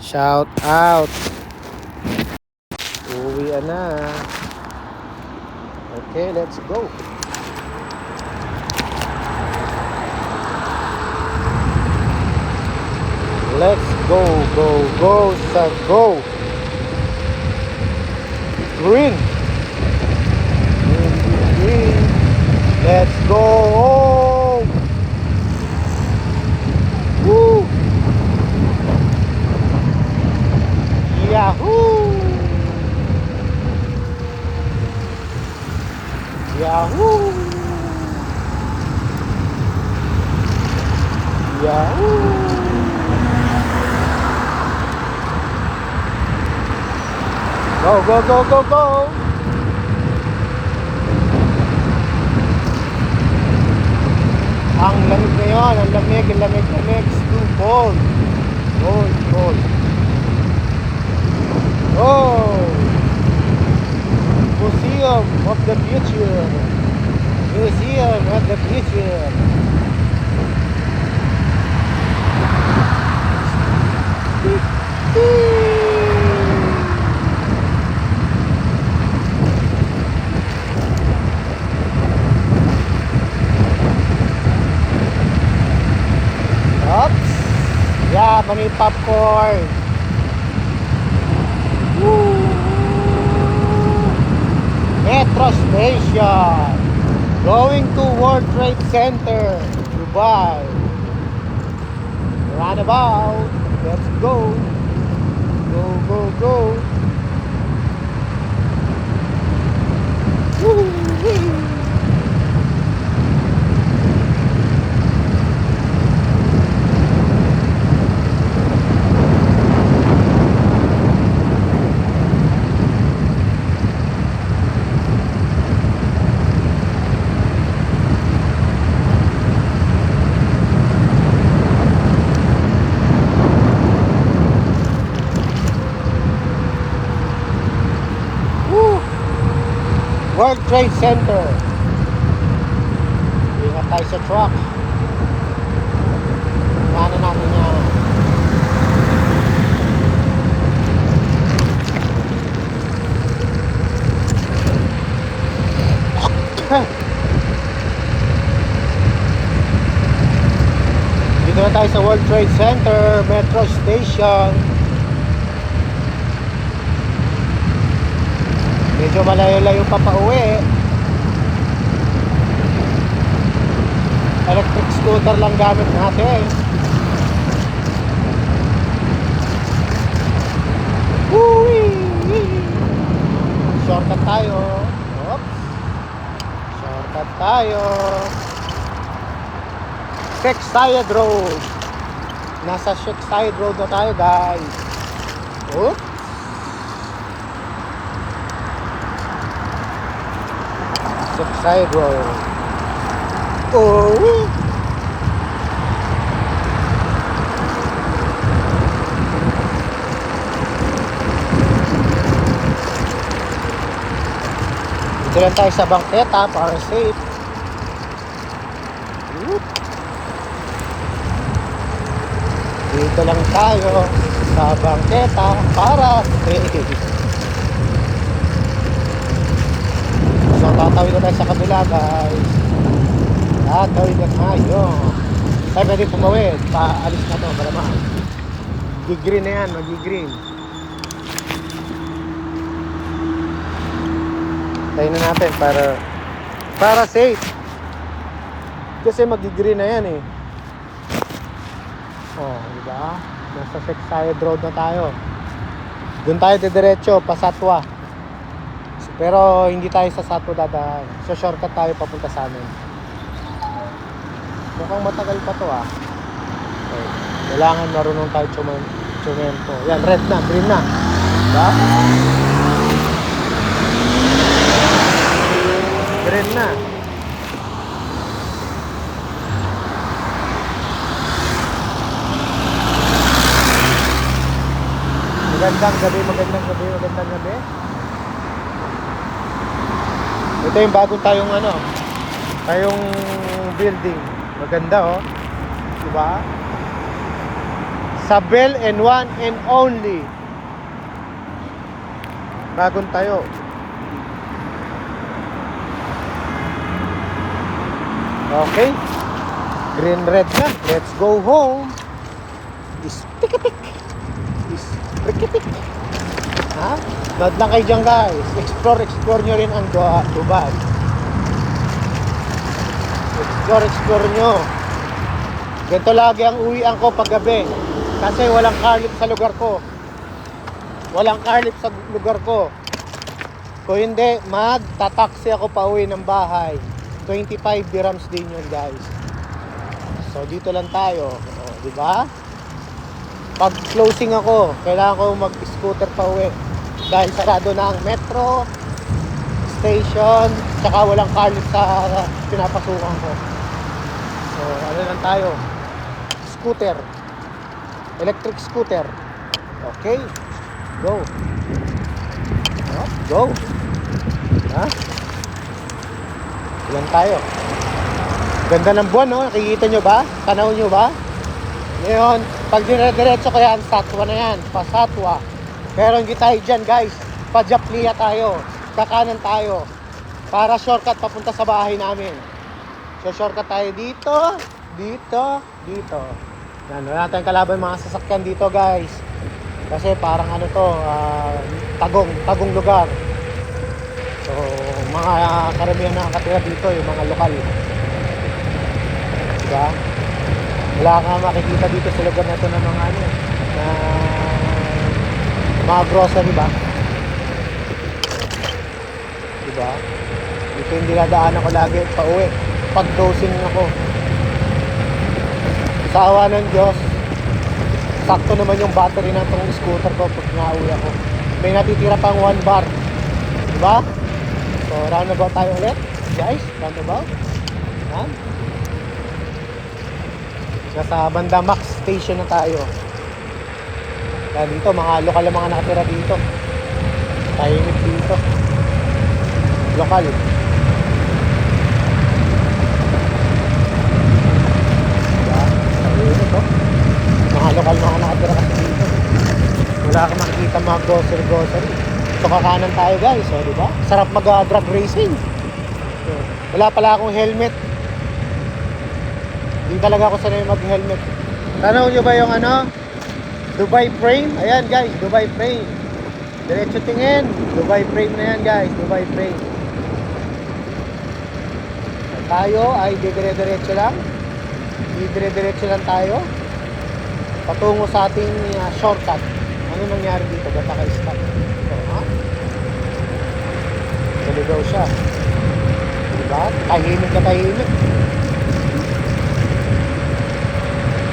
Shout out. Uwi na. Okay, let's go. Let's go, go, go, sa go. Green. Green, green, green. Let's go. Woo. Yahoo! Yahoo! Yahoo! Go, go, go, go, go! Ang lamig ngayon, ang lamig, ang lamig, lamig. It's too cold. Cold, cold. Oh, Museum of the Future. Museum of the Future. Oops. Yeah, mani popcorn. Metro Station. Going to World Trade Center, Dubai. Roundabout. Let's go. Go, go, go. Woo-wee. World Trade Center. Ingat tayo sa truck. Ano natin yan. Dito na tayo sa World Trade Center, Metro Station. Medyo malayo-layo pa pauwi. Electric scooter lang gamit natin. Woo-wee! Shortcut tayo. Oops. Shortcut tayo. Sheikh Road. Nasa Sheikh Road na tayo, guys. Oops. Sheikh Road. Oh. Dito lang tayo sa bangketa para safe. Dito lang tayo sa bangketa para safe. So tatawid na tayo sa kabila, guys. Tatawid na tayo. Tayo pwede pumawid. Paalis na to, malamang. Mag-green na yan, mag-green. Tayo na natin para safe. Kasi mag-green na yan eh. Oh, diba? Nasa Side Road na tayo. Doon tayo didiretso, Pasatwa. Pero hindi tayo sa Satwa dadaan. So shortcut tayo papunta sa amin. Mukhang matagal pa to ah. Okay. Kailangan marunong tayo tsumento. Yan, red na, green na. Diba? Green na. Magandang gabi. Ito yung bagong tayong building. Maganda oh. Diba? Sabel and one and only. Bagong tayo. Okay. Green red na. Let's go home. Ispikipik. Ha? Nood lang kayo dyan guys. Explore nyo rin ang Dubai. Explore nyo. Ganito lagi ang uwian ko pag gabi. Kasi walang carlip sa lugar ko. Kung hindi, magtataksi ako pa uwi ng bahay. 25 dirhams din yun guys. So dito lang tayo. O, diba? Pag closing ako, kailangan ko mag-scooter pa uwi. Dahil sarado na ang metro station, tsaka walang carlip sa pinapasukan ko. So, ano lang tayo? Scooter. Electric scooter. Okay. Go. Go. Ha? Ilan tayo? Ganda ng buwan, no? Nakikita nyo ba? Tanaw nyo ba? Ngayon, pag dire-diretso ko yan, Satwa na yan. Pasatwa. Pero hindi tayo dyan, guys. Pa-Japlia tayo. Kakanan tayo. Para shortcut papunta sa bahay namin. So, shortcut tayo dito. Yan, wala tayong kalaban mga sasakyan dito, guys. Kasi parang tagong lugar. So, mga karamihan na nakatira dito, yung mga lokal. Diba? Wala kang makikita dito sa lugar na ito ng mga grocery ba? Diba? Dito yung dinadaan ako lagi pa uwi. Pag dosing ako. Sa awa ng Diyos, sakto naman yung battery ng tong scooter ko pag nauwi ako. May natitira pang 1 bar. Diba? So, roundabout tayo ulit. Guys, roundabout. Yan. Nasa banda Max Station na tayo. Kaya dito, mga lokal na mga nakatira dito. Tahimik dito. Lokal. Tahimik oh. Mga lokal mga nakatira kasi dito. Wala kang makikita mga grocery. So kakanan tayo guys, so diba? Sarap mag-drag racing. So, wala pala akong helmet. Hindi talaga ako sanay mag-helmet. Tanaw nyo ba yung Dubai frame? Ayan guys, Dubai frame. Diretso tingin. Dubai frame na yan guys, Dubai frame. At tayo ay dire-diretso lang. Dire-diretso lang tayo. Patungo sa ating shortcut. Ano nangyari dito? Ba't naka-stop? So, ha? Naligaw siya. Diba? Tahimik.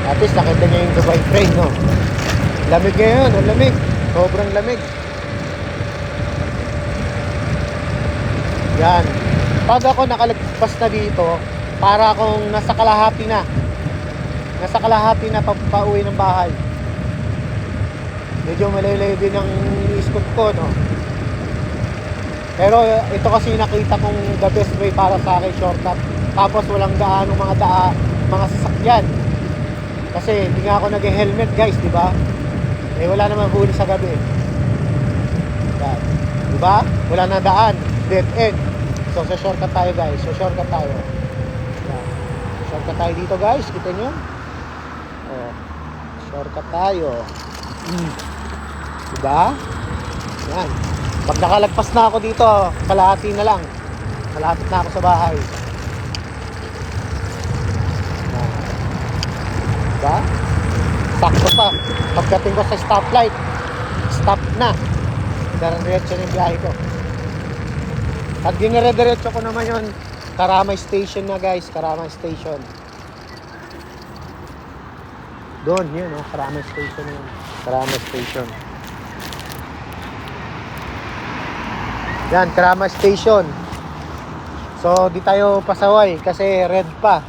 At least nakita niya yung Dubai frame, no? Lamig ngayon, ang lamig. Sobrang lamig. Yan. Pag ako nakalagpas na dito, para akong nasa kalahati na pauwi ng bahay. Medyo malayo din ang iskot ko, no? Pero ito kasi nakita kong the best way para sa akin, shortcut. Tapos walang mga sasakyan. Kasi hindi nga ako nag-helmet guys, di ba? Eh wala naman huli sa gabi. Di ba? Wala na daan, dead end. So sa shortcut tayo guys. Shortcut tayo dito guys, kita nyo? Oh, shortcut tayo. Di ba? Yan. Pag nakalagpas na ako dito, kalahati na lang. Malapit na ako sa bahay. Diba? sakto pa. Pagdating ko sa stoplight, stop na. Diretso na yung biyahe ko. At dinire-diretso ko naman yun, Karamay Station na guys, Karamay Station. Doon, yun o, Karamay Station yun. Karamay Station. Yan, Karamay Station. So, di tayo pasaway kasi red pa.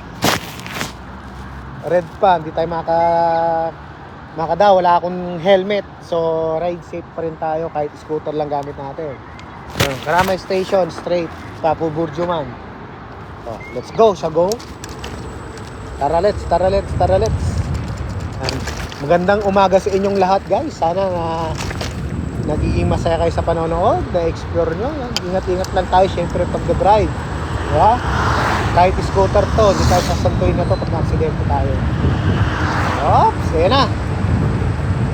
Red pa, hindi tayo makadaw. Wala akong helmet. So, ride safe pa rin tayo kahit scooter lang gamit natin. So, Karamay Station, straight. Tapo Burjuman. So, let's go, siya go. Tara let's. Magandang umaga sa inyong lahat guys. Sana na nagiging masaya kayo sa panonood, na-explore nyo. Ingat-ingat lang tayo syempre pag-drive. Diba? Kahit scooter to, hindi tayo sasantuin na to pag na-aksidente tayo. Oops, ayan na.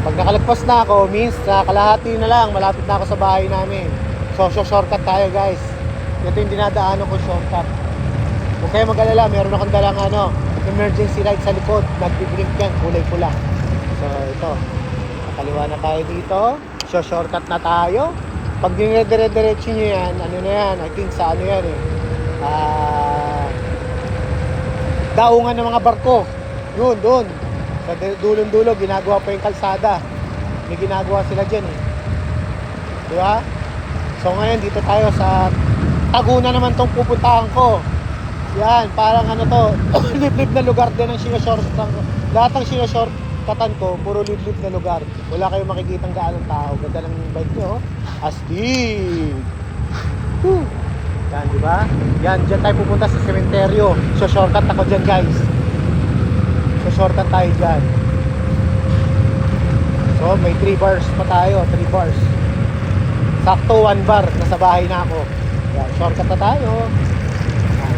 Pag nakalagpas na ako, means na kalahati na lang, malapit na ako sa bahay namin. So shortcut tayo guys. Ito yung dinadaanan ko shortcut. Huwag kayo mag-alala, meron akong dalang emergency light sa likod. Nagbiblink yan, kulay pula. So ito, nakaliwa na tayo dito. So shortcut na tayo. Pag dinire-diretso nyo yan, ano na yan, I think sa ano yan daungan ng mga barko. Yun, doon. Sa dulong-dulo, ginagawa pa yung kalsada. May ginagawa sila dyan Diba? So ngayon, dito tayo sa Taguna naman tong pupuntahan ko. Yan, parang ano to, liblib na lugar din ang sinashortcutan ko. Lahat ng sinashortcutan ko, puro liblib na lugar. Wala kayong makikitang gaanong tao. Ganda lang yung bike nyo. Astig! Whew. Yan, di ba? Yan, dyan tayo pupunta sa sementeryo. So, shortcut ako dyan, guys. So, shortcut tayo dyan. So, may 3 bars pa tayo. 3 bars. Sakto 1 bar. Nasa bahay na ako. Yan, shortcut na tayo. Yan.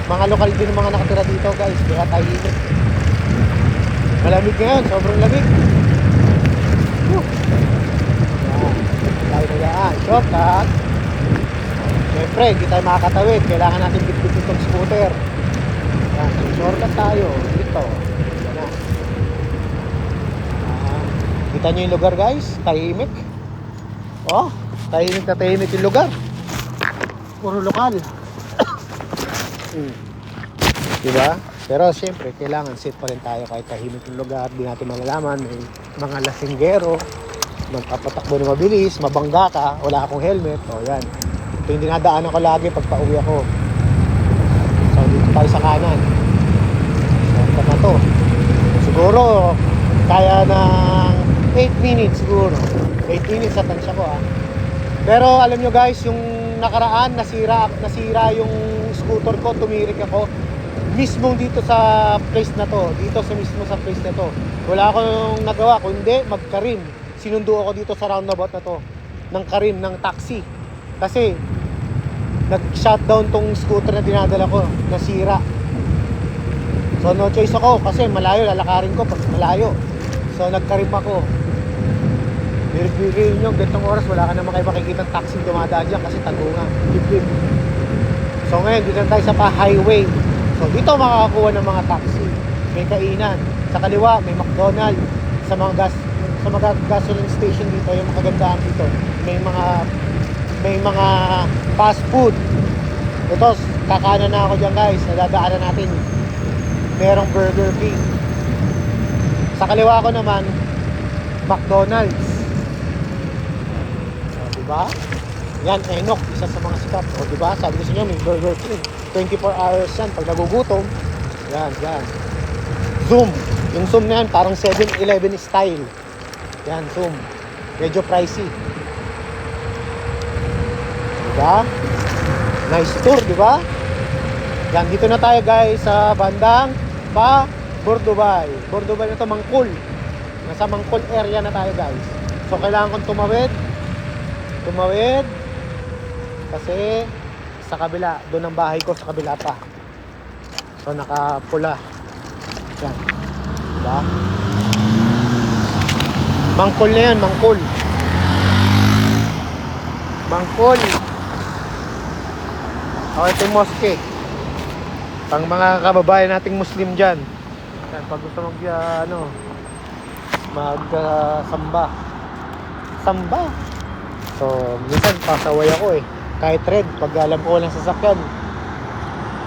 Mga lokal din ng mga nakatira dito, guys. Kaya tayo init. Malamig ngayon. Sobrang lamig. Yan. Tayo na yan. Shortcut. Siyempre, hindi tayo makakatawid. Kailangan natin bitbit itong scooter. Yan, shortcut tayo. Dito. Yan na. Kita nyo yung lugar guys. Tahimik. Oh, tahimik na tahimik yung lugar. Puro lokal. Diba? Pero siyempre, kailangan safe pa rin tayo kahit tahimik yung lugar. Di natin malalaman. May mga lasinggero. Magpapatakbo na mabilis. Mabangga ka. Wala akong helmet. O yan. Ito yung dinadaanan ko lagi pag pauwi ako. So, dito tayo sa kanan. So, na to. Siguro, kaya ng 8 minutes siguro. 8 minutes sa tansya ko Pero alam nyo guys, yung nakaraan, nasira yung scooter ko, tumirik ako. Mismo dito sa place na to. Dito sa mismo sa place na to. Wala akong nagawa, kundi magkarim. Sinundo ako dito sa roundabout na to. Ng karim, ng taxi. Kasi nag-shutdown tong scooter na dinadala ko, nasira. So no choice ako kasi malayo, lalakarin ko pag malayo. So nagkarim ako. Bigil nyo, gantong oras wala ka naman kayo makikita taxi dumadaan dyan kasi Taguna. Liblib. So ngayon dito tayo sa highway. So dito makakakuha ng mga taxi. May kainan. Sa kaliwa may McDonald's. Sa mga gasoline station dito, yung makagandahan dito. May mga fast food. Ito, kakanan na ako dyan guys. Nadadaanan natin. Merong Burger King. Sa kaliwa ko naman, McDonald's. So, diba? Yan, Enoch, isa sa mga sikat. O diba? Sabi ko sa inyo, may Burger King. 24 hours yan. Pag nagugutom, yan. Zoom. Yung Zoom na yan, parang 7-Eleven style. Yan, Zoom. Medyo pricey. Diba? Nice tour, diba? Yan, dito na tayo guys sa bandang Bordubay. Bordubay na to, Mangkul. Nasa Mangkul area na tayo guys. So kailangan kong tumawid kasi sa kabila, doon ang bahay ko, sa kabila pa. So nakapula. Yan. Diba? Mangkul na yan, Mangkul. Okay, ito yung mosque. Pang mga kababayan nating Muslim dyan. Yan, pag gusto Samba. Samba. So, minsan pasaway ako eh. Kahit red, pag alam ko walang sasakyan,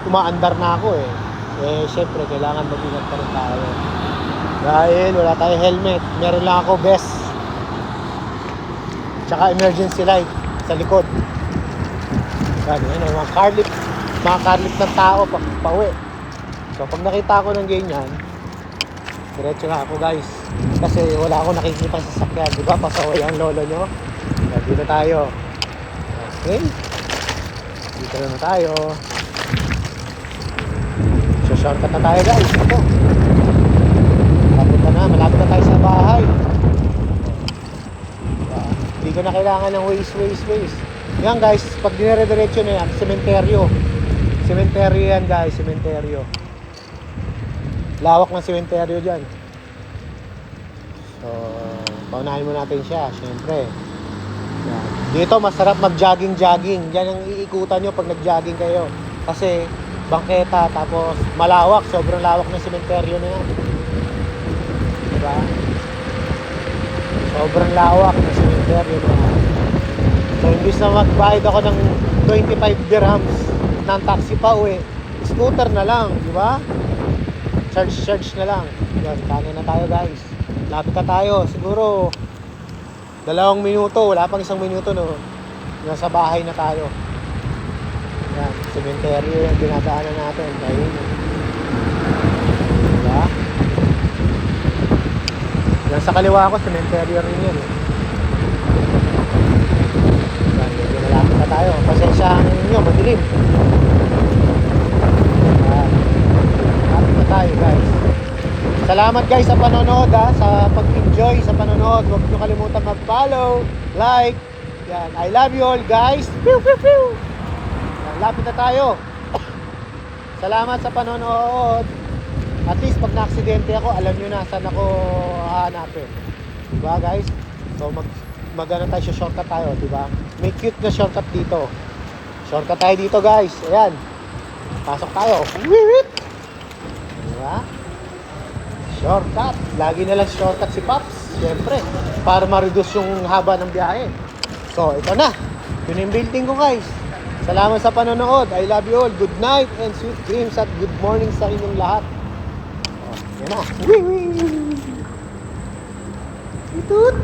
umaandar na ako eh. Eh, syempre, kailangan mag-ingat pa rin tayo. Dahil wala tayong helmet. Meron lang ako vest. Tsaka emergency light sa likod. Yan, yan, mga carlip ng tao pauwi. So, pag nakita ko ng ganyan, diretso na ako guys. Kasi wala akong nakikita sa sasakyan. Diba? Pasaway ang lolo nyo. Dito tayo. Okay. Dito na tayo. So, shortcut na tayo guys. Ito. Malapit na tayo sa bahay. Hindi ko na kailangan ng ways. Yan guys, pag dinire-diretso na yan, sementeryo. Sementeryo yan guys, sementeryo. Lawak ng sementeryo dyan. So, paunahin mo natin siya, syempre. Yan. Dito masarap mag-jogging. Yan ang iikutan nyo pag nag-jogging kayo. Kasi bangketa, tapos malawak, sobrang lawak ng sementeryo na yan. Diba? Sobrang lawak ng sementeryo na yan. So, imbis na magbayad ako ng 25 dirhams ng taxi pa uwi, scooter na lang, di ba? Charge na lang. Yan, kanan na tayo guys. Lapit na tayo. Siguro 2 minuto, wala pang 1 minuto no. Nasa bahay na tayo. Yan, cemetery yung dinadaanan natin. Ayun. Diba? Yan sa kaliwa ko, cemetery rin yan eh. Yan, medyo malapit na tayo. Pasensyahan nyo, madilim. Malapit na tayo guys. Salamat guys sa panonood sa pag-enjoy sa panonood. Huwag nyo kalimutan mag-follow, like. Yan, I love you all guys. Pew pew pew. Yan, lapit na tayo. Salamat sa panonood. At least pag na-aksidente ako, alam nyo na saan ako hahanapin. Diba guys? So mag-ano tayo, shortcut tayo, diba? May cute na shortcut dito. Shortcut tayo dito guys. Ayan. Pasok tayo. Wiwit. Diba? Shortcut. Lagi na lang shortcut si Pops. Siyempre. Para ma-reduce yung haba ng biyahe. So, ito na. Yun yung building ko guys. Salamat sa panonood. I love you all. Good night and sweet dreams at good morning sa inyong lahat. Oh, yan na. Wee! Itut!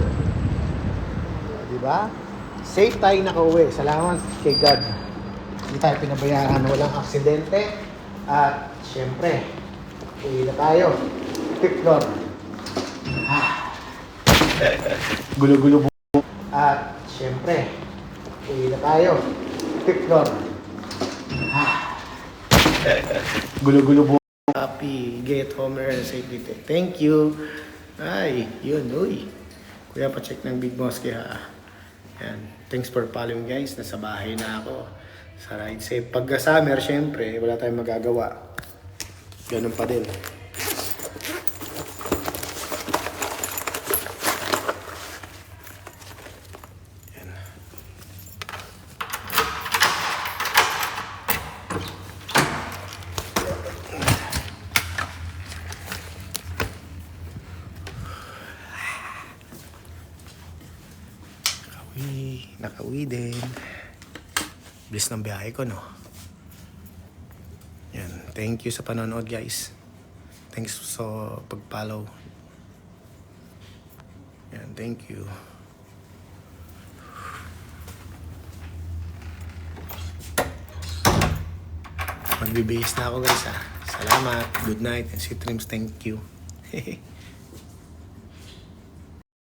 Diba? Safe tayo nakauwi. Salamat kay God. Hindi tayo pinabayaan. Walang aksidente. At siyempre, uwi na tayo. Fifth floor. Gulo-gulo po. At siyempre, uwi na tayo. Fifth floor. Gulo-gulo po. Happy get homer safety. Thank you. Ay, yun, uy. Kuya, pa-check ng Big Mosque ha. Yan. Thanks for following guys. Nasa bahay na ako. Sa ride safe. Pagka summer, syempre, wala tayong magagawa. Ganun pa din. Nakauwi din. Bilis ng biyahe ko, no? Yan. Thank you sa panonood, guys. Thanks sa pag-follow. Yan. Thank you. Magbibihis na ako, guys, ha? Salamat. Good night and sweet dreams. Thank you.